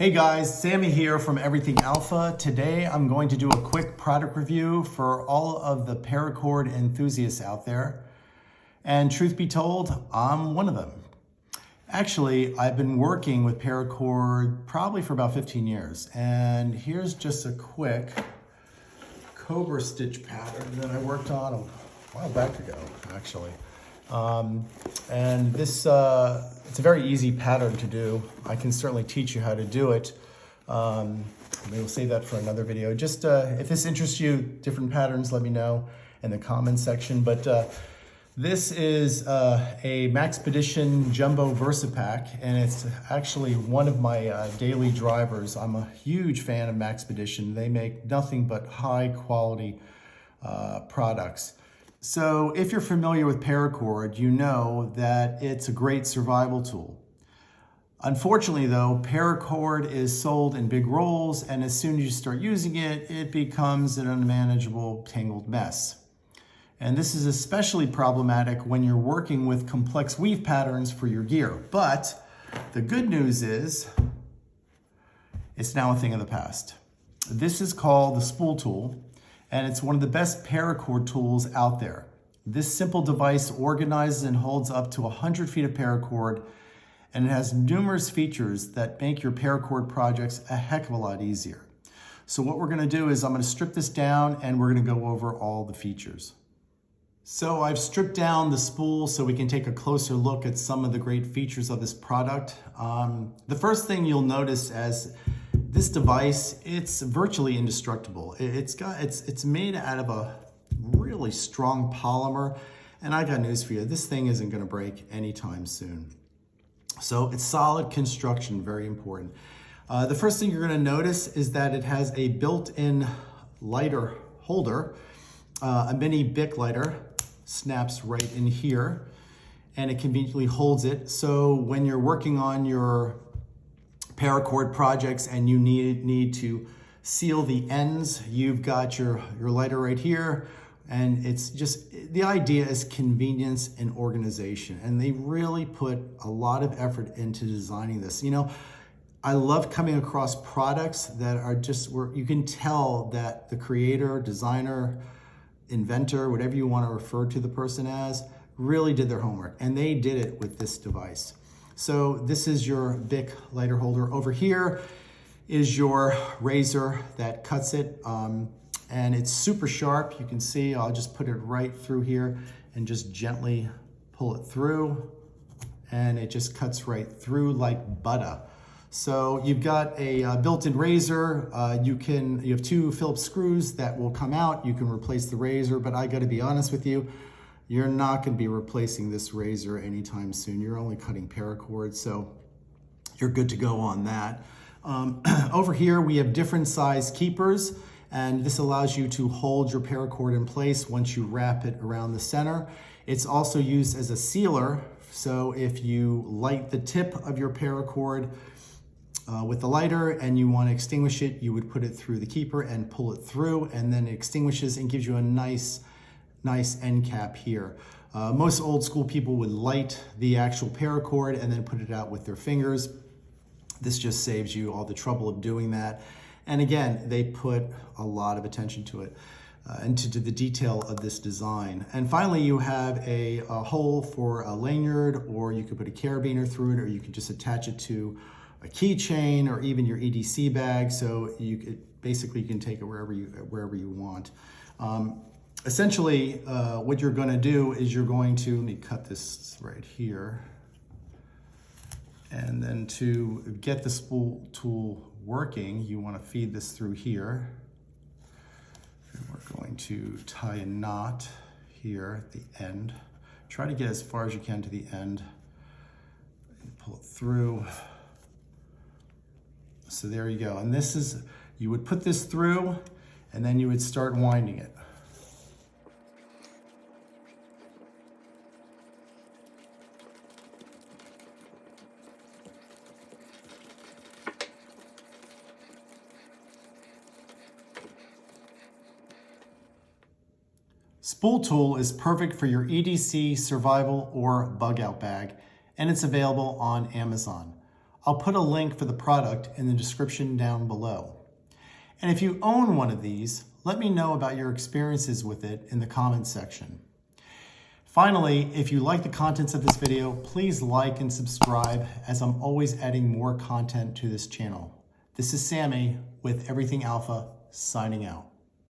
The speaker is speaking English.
Hey guys, Sammy here from Everything Alpha. Today I'm going to do a quick product review for all of the Paracord enthusiasts out there. And truth be told, I'm one of them. Actually, I've been working with Paracord probably for about 15 years. And here's just a quick Cobra stitch pattern that I worked on a while back ago, actually. And this, it's a very easy pattern to do. I can certainly teach you how to do it. We'll save that for another video. Just if this interests you, different patterns, let me know in the comments section. But this is a Maxpedition Jumbo Versapack, and it's actually one of my daily drivers. I'm a huge fan of Maxpedition. They make nothing but high quality products. So if you're familiar with Paracord, you know that it's a great survival tool. Unfortunately though, Paracord is sold in big rolls, and as soon as you start using it, it becomes an unmanageable, tangled mess. And this is especially problematic when you're working with complex weave patterns for your gear. But the good news is, it's now a thing of the past. This is called the spool tool, and it's one of the best Paracord tools out there. This simple device organizes and holds up to 100 feet of paracord, and it has numerous features that make your Paracord projects a heck of a lot easier. So what we're gonna do is I'm gonna strip this down and we're gonna go over all the features. So I've stripped down the spool so we can take a closer look at some of the great features of this product. The first thing you'll notice as this device, it's virtually indestructible. It's made out of a really strong polymer, and I got news for you. This thing isn't gonna break anytime soon. So it's solid construction, very important. The first thing you're gonna notice is that it has a built-in lighter holder. A mini Bic lighter snaps right in here, and it conveniently holds it. So when you're working on your Paracord projects and you need to seal the ends, you've got your lighter right here, and it's just, the idea is convenience and organization, and they really put a lot of effort into designing this. You know, I love coming across products that are just where you can tell that the creator, designer, inventor, whatever you want to refer to the person as, really did their homework, and they did it with this device. So this is your Bic lighter holder. Over here is your razor that cuts it, and it's super sharp. You can see, I'll just put it right through here and just gently pull it through, and it just cuts right through like butter. So you've got a built-in razor. You have two Phillips screws that will come out. You can replace the razor, but I gotta be honest with you, you're not gonna be replacing this razor anytime soon. You're only cutting paracord, so you're good to go on that. Over here, we have different size keepers, and this allows you to hold your paracord in place once you wrap it around the center. It's also used as a sealer, so if you light the tip of your paracord with the lighter and you want to extinguish it, you would put it through the keeper and pull it through, and then it extinguishes and gives you a nice end cap here. Most old school people would light the actual paracord and then put it out with their fingers. This just saves you all the trouble of doing that. And again, they put a lot of attention to it and to the detail of this design. And finally, you have a hole for a lanyard, or you could put a carabiner through it, or you could just attach it to a keychain or even your EDC bag. So you can take it wherever you want. Essentially, what you're gonna do is you're going to, let me cut this right here. And then to get the spool tool working, you wanna feed this through here. And we're going to tie a knot here at the end. Try to get as far as you can to the end and pull it through. So there you go. And this is, you would put this through and then you would start winding it. Spool tool is perfect for your EDC, survival, or bug out bag, and it's available on Amazon. I'll put a link for the product in the description down below. And if you own one of these, let me know about your experiences with it in the comments section. Finally, if you like the contents of this video, please like and subscribe, as I'm always adding more content to this channel. This is Sammy with Everything Alpha, signing out.